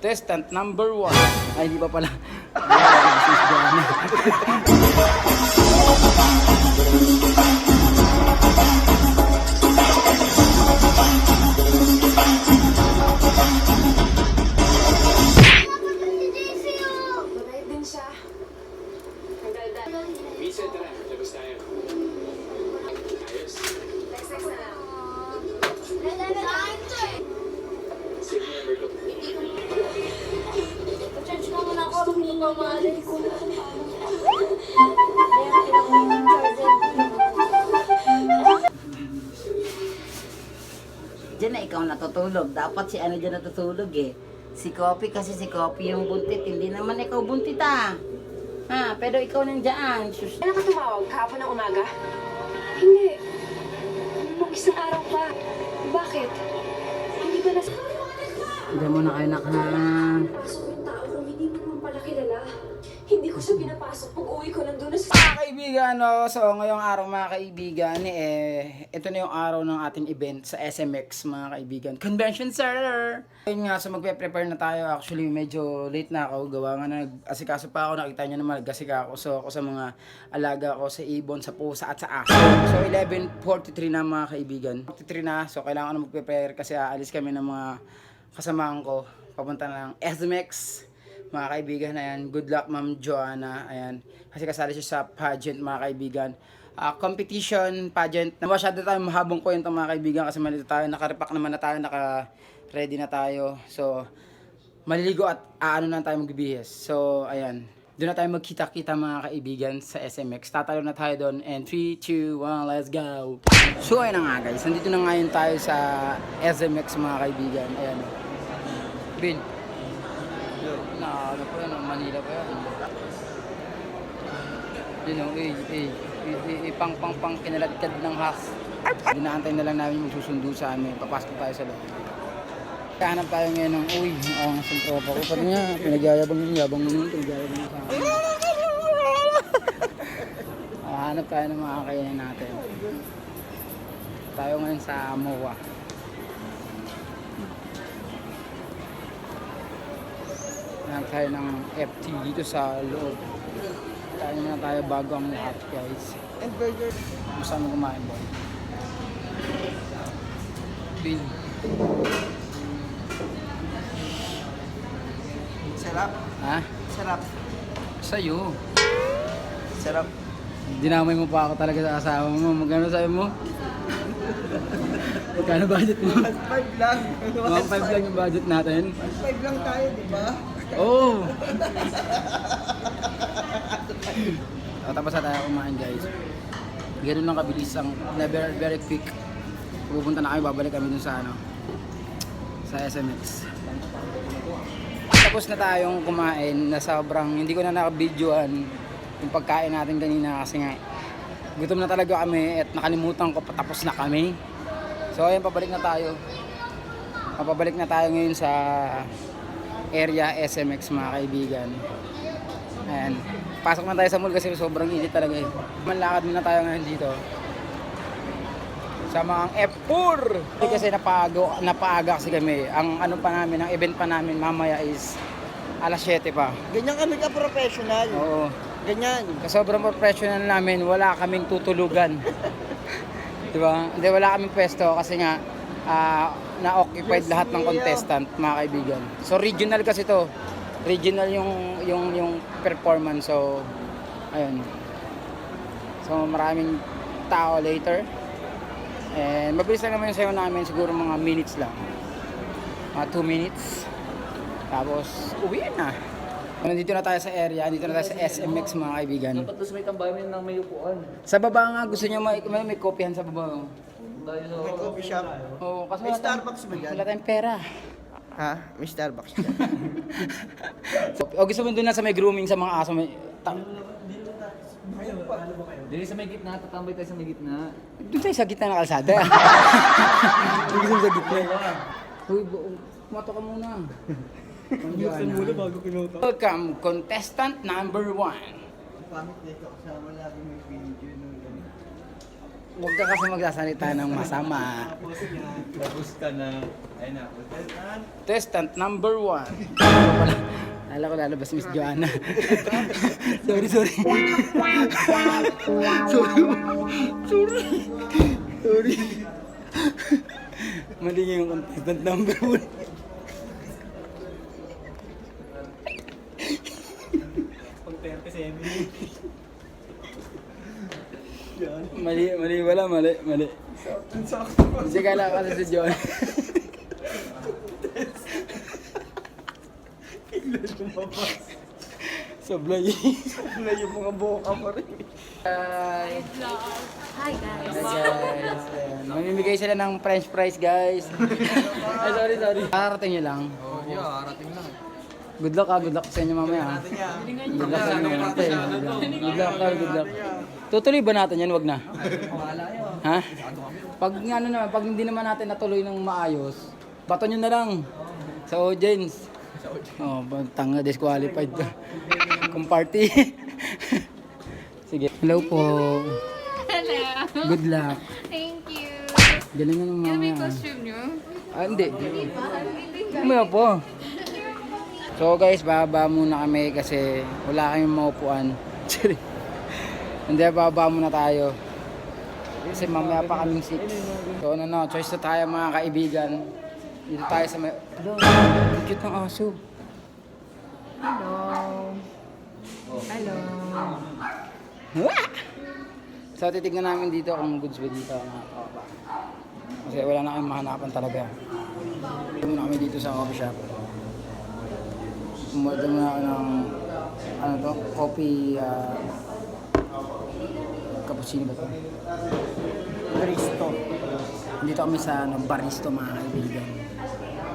contestant number 1. Ay, hindi pa pala. Diyan na ikaw natutulog. Dapat si ano dyan natutulog eh. Si Kopi kasi si Kopi yung buntit. Hindi naman ikaw buntit ah. Ha, pero ikaw nandiyan. Sus. Ano ka tumawag? Kahapon ng umaga? Hindi. Nung isang araw pa. Bakit? Hindi ba nas... Diyan mo na kayo Pasok yung tao kung hindi mo naman pala kilala. Hindi ko siya pinapasok. Pag uwi ko nandun na sa... Mga kaibigan, no? So ngayong araw mga kaibigan, ito na yung araw ng ating event sa SMX mga kaibigan. Convention Center! Ayun nga, so magpe-prepare na tayo. Actually, medyo late na ako. Gawa nga nag-asikaso pa ako. Nakita nyo naman, nag-asika ako. So ako sa mga alaga ko, sa ibon, sa pusa at sa aso. So 11:43 na mga kaibigan. 43 na, so kailangan ko na magpe-prepare kasi aalis kami ng mga kasamahan ko. Papunta na ng SMX. Mga kaibigan, ayan, good luck Ma'am Joanna, ayan, kasi kasali siya sa pageant mga kaibigan, competition, pageant, na masyado tayo mahabang kwento mga kaibigan kasi malito tayo, nakarepack naman na tayo, naka-ready na tayo, so, maliligo at aano na tayo magbibihis, so, ayan, doon na tayo magkita-kita mga kaibigan sa SMX, tatalo na tayo doon, and 3, 2, 1, let's go! So, ayun na nga guys, nandito na ngayon tayo sa SMX mga kaibigan, ayan, Bin. Na ano pa yan, Manila pa yan. You know, pang kinaladkad ng has. Dinaantay na lang namin yung magsusundo sa amin. Papasok tayo sa loob. Kahanap tayo ngayon ng, ang asang tropa ko. Pati nga, pinagyayabang yun sa amin. Hanap tayo ng mga kakainin natin. Tayo ngayon sa MOA. Tayo ng FT dito sa loob. Kain na tayo bago ang lahat guys. And burger. Gusto mo kumain boy? Bin. Sarap. Ha? Sarap. Sa'yo. Sarap. Dinamay mo pa ako talaga sa asawa mo. Magkano sabi mo? Magkano budget mo? 1.5 lang. 1.5 lang yung budget natin. 1.5 lang tayo, di ba? Oh! So, tapos na tayo kumain guys. Ganun lang kabilis ang very, very quick. Pupunta na kami, babalik kami dun sa ano, sa SMX. Tapos na tayong kumain na sobrang hindi ko na naka-videoan yung pagkain natin kanina kasi nga gutom na talaga kami at nakalimutan ko patapos na kami. So ayun, pabalik na tayo. Pabalik na tayo ngayon sa area SMX mga kaibigan. Ayan. Pasok na tayo sa mall kasi sobrang init talaga eh. Manlakad muna tayo ngayon dito. Sa mga F4! Kasi napaaga kasi kami. Ang ano pa namin, ang event pa namin mamaya is alas 7 pa. Ganyan kami ka-professional. Oo. Ganyan. Kasi sobrang professional namin, wala kaming tutulugan. Diba? Hindi, wala kaming pwesto kasi nga na-occupied lahat ng contestant, mga kaibigan. So regional kasi to. Regional yung performance. So ayun. So maraming tao later. And mabilis lang naman yung sayo namin, siguro mga minutes lang. Mga 2 minutes. Tapos uwi na. Nandito na tayo sa area, nandito na tayo sa SMX mga kaibigan. Dapat doon sa may tambayan ng may upuan. Sa baba nga gusto niyo may kopyahan sa baba. Oh. Dahil May coffee shop. Oo, kasi May wala tayong- Starbucks ba dyan? Wala tayong pera. Ha? May Starbucks dyan. O gusto mo doon na sa may grooming sa mga aso may dili sa may gitna, tatambay tayo sa may gitna. doon tayo sa gitna ng kalsada. Doon gusto mo sa gitna. Uy, kumato ka muna. Welcome, contestant number 1. Pangit nito kasama lagi may video nung ganun. Huwag ka kasi magsasalita ng masama. Tapos ka na. Ayun na. Testant number 1. Lala ko lalabas Miss Joanna. sorry. Sorry. Mali yung contestant number 1. Mali, mali. Kasi kala kasi si John. Sablay. Sablay yung mga buka pa rin. Hi guys. Hi guys. Ayan. Mamimigay sila ng french fries guys. Ay, sorry. Karating nyo lang. Harating lang. Good luck sa inyo mamaya. Good luck sa inyo. Good luck. Tutuloy ba natin yan? Wag na. Ha? Pag hindi naman natin natuloy ng maayos, bato nyo na lang sa audience. Oh, tanga, disqualified ka. Kung party. Sige. Hello po. Hello. Good luck. Thank you. Galingan ng Ano mamaya. yung costume nyo? Hindi. Mamaya po. So guys, bababa muna kami kasi wala kaming maupuan. Hindi, bababa muna tayo. Kasi mamaya pa kaming 6. So choice na tayo mga kaibigan. Dito tayo sa may... Hello, ang cute ng aso. Hello. So titignan namin dito kung goods ba dito mga tropa. Kasi wala na kayong mahanapan talaga. Dito muna kami dito sa coffee shop. Umorder muna ako ng coffee cappuccino ba to? Baristo. Dito kami sa baristo mga kaibigan.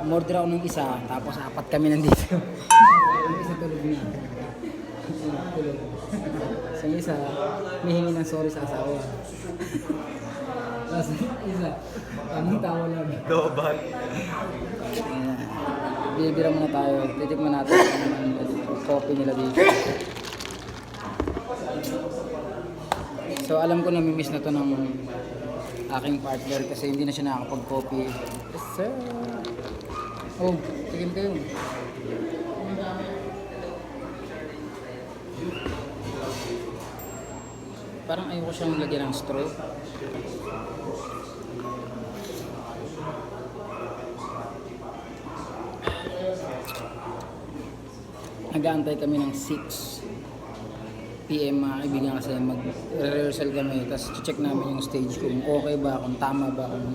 Umorder ako ng isa, tapos 4 kami nandito. Yung isa tulog na. Tulog. Sa isa, mihingi ng sorry sa asawa. Tapos isa, tamang tawa lang. Doban. Bibira muna tayo. Titikman natin yung coffee nila dito. So alam ko namimiss na to ng aking partner kasi hindi na siya nakakapag-coffee. Yes sir! Oh, tigil kayo. Parang ayoko siyang lagyan ng straw. Nag-aantay kami ng 6 PM mga kaibigan kasi mag-rehearsal kami, tapos check namin yung stage kung okay ba, kung tama ba, kung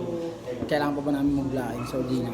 kailangan pa ba namin mag-blocking. So di na.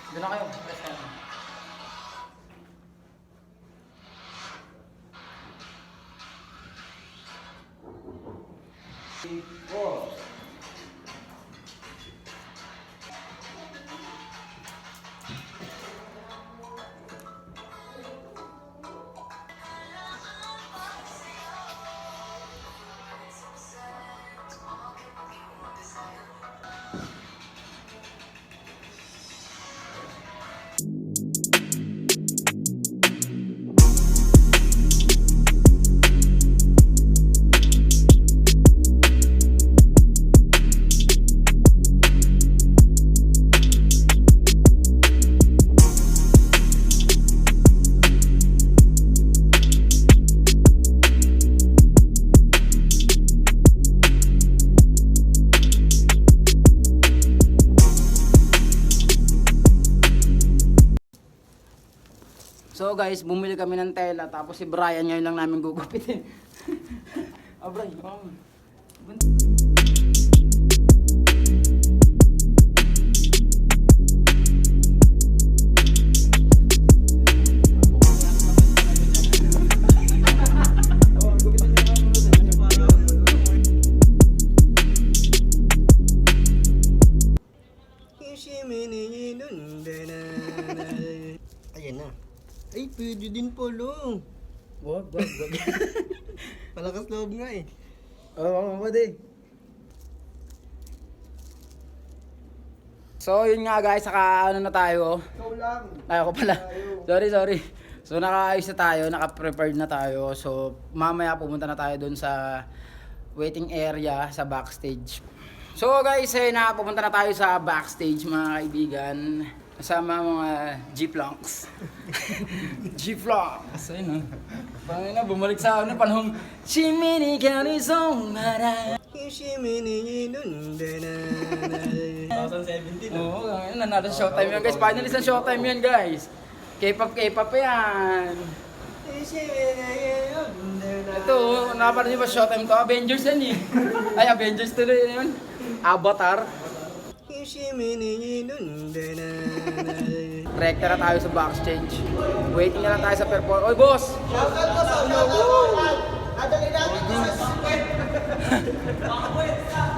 Doon na kayo. Press ka na. So guys, bumili kami ng tela, tapos si Brian ngayon lang namin gugupitin. Brian, Ayan na. Ay, pwede din pala. wag. Malakas loob nga eh. Oo, pwede. So, yun nga guys, saka ano na tayo. Ikaw lang. Ay, ako pala. Sorry. So, nakaayos na tayo, naka-prepared na tayo. So, mamaya pumunta na tayo dun sa waiting area, sa backstage. So, guys, pupunta na tayo sa backstage, mga kaibigan. Kasama mga G-Flunks. G-Flunks. Ayun, Panginoon na, bumalik sa panahong Shimini Karizong Mara. 2017 Oo, ngayon nanalo sa Showtime yan guys. Finalist ng Showtime yan guys. K-pop yan. Ito, napanood niyo ba Showtime to? Avengers yan eh. Ay, Avengers tuloy yun. Avatar. Rekta na tayo sa backstage. Waiting na lang tayo sa performance. Oy, boss!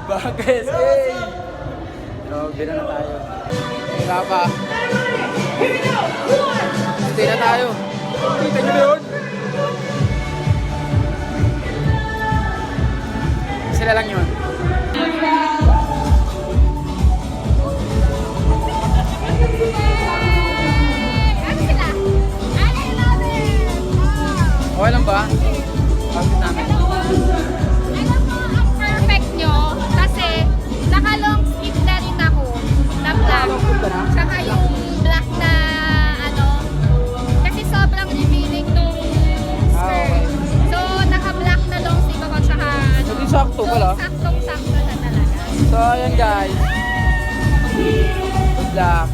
Bakit? Hey! Grabe na tayo. Wala pa. Stay na tayo. Kita nyo ba yun? Sila lang yun. Ano sila? I love it! Wow! Okay lang ba? Bakit namin? Alam mo, ang perfect nyo kasi naka-long sleeve na rin ako na black. Saka yung black na ano, kasi sobrang revealing nung skirt. So, naka-black na long sleeve ako saka ano. Hindi sakto pala. So, saktong-sakto na talaga. So, ayan guys. Good luck.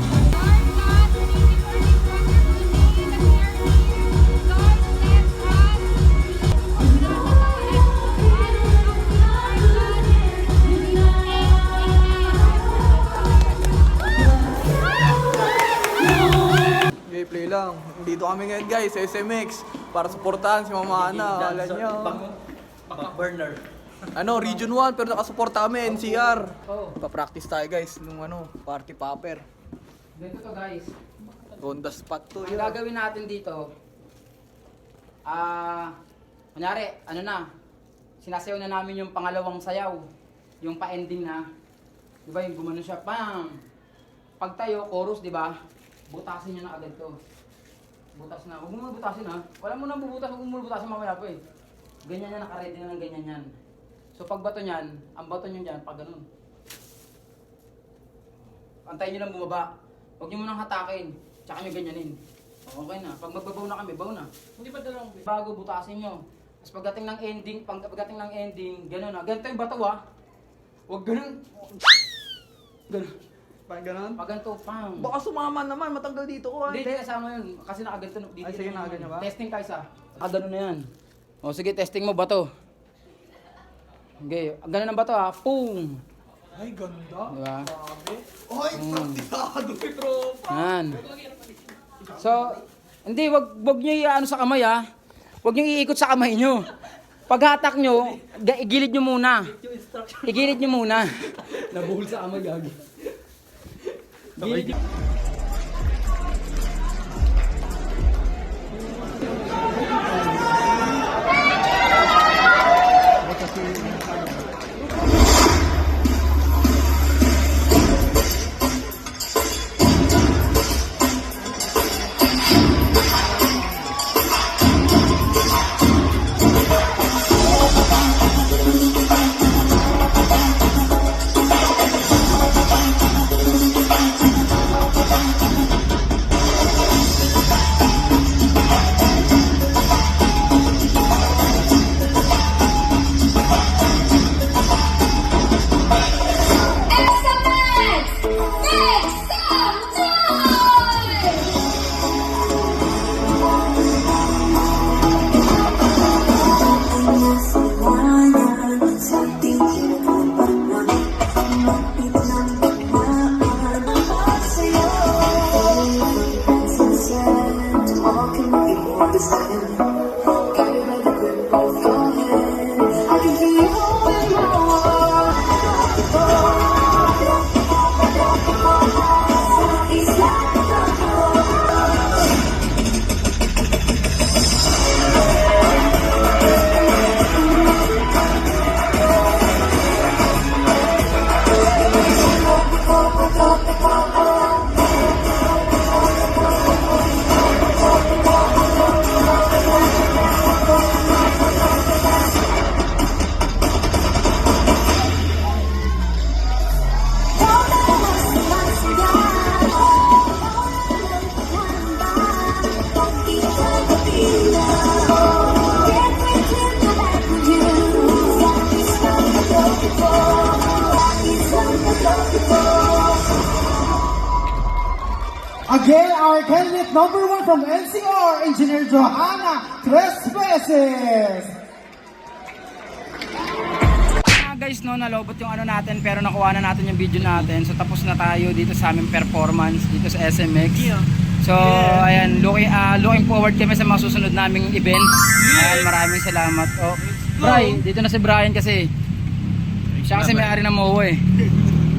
Play lang. Dito kami ngayon guys, sa SMX. Para suportahan si Mama Ana. Wala niyo. burner. Ano, Region 1 pero nakasuporta kami, NCR. Oh, Pa-practice tayo guys nung ano, party popper. dito to guys. On the spot to Ang yun. gagawin natin dito, kunyari, ano na, sinasayaw na namin yung pangalawang sayaw. Yung pa-ending na. Di ba yung gumano siya, pam! Pag tayo, chorus, di ba? Butasin nyo na agad to. Butas na. Huwag mo muna butasin ha. Wala mo nang bubutas, huwag mo muna butasin mamaya po eh. Ganyan yan, nakaready na ng ganyan yan. So pag bato nyan, ang bato nyo dyan, pag ganun. Antayin nyo lang bumaba. Huwag nyo munang hatakin. Tsaka nyo ganyanin. Okay na. Pag magbabaw na kami, baw na. Hindi pa dalawang bago butasin nyo. Tapos pagdating ng ending, ganun na. Ganito yung bato ha. Huwag ganun. Ganun. Parang ganun. Pag ganito, pang. Baka sumama naman, matanggal dito ko. Hindi, kasama yun. Kasi nakaganto. Ay, sige, nakaganyan ba? Testing kayo sa. Ganun na yan. O sige, testing mo bato. Okay, ganun ang bato ha. Boom! Ay, ganda. Diba? Ay, praktisado si tropa. Yan. So, hindi, wag nyo i-ano sa kamay ha. Wag nyo iikot sa kamay nyo. Paghatak nyo, igilid nyo muna. Igilid nyo muna. Nabuhol sa kamay, gagi. Gilid nyo. Again, our candidate number 1 from NCR, Engineer Johanna Tres Veces. Guys, no, nalobot yung ano natin pero nakuha na natin yung video natin. So tapos na tayo dito sa aming performance dito sa SMX. So ayan, looking forward kami sa mga susunod naming event. Ayan, maraming salamat. Oh, Bri, dito na si Brian kasi. Siya kasi may-ari ng MOA eh.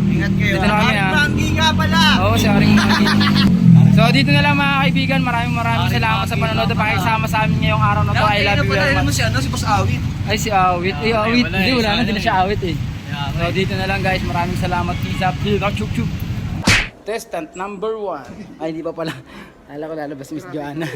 Ingat kayo. Dito na kami, ha? Mangi nga pala. Oo, si Aring Mangi. So dito na lang mga kaibigan, maraming salamat sa panonood at pakisama sa amin ngayong araw na to. I love you very much. Si Boss Awit. Ay, si Awit. Ay, Awit. Hindi, wala na. Hindi na siya Awit eh. So dito na lang guys, maraming salamat. Peace up. Chuk chuk. Testant number 1. Ay, hindi pa pala. Alam ko lalabas Miss Joanna.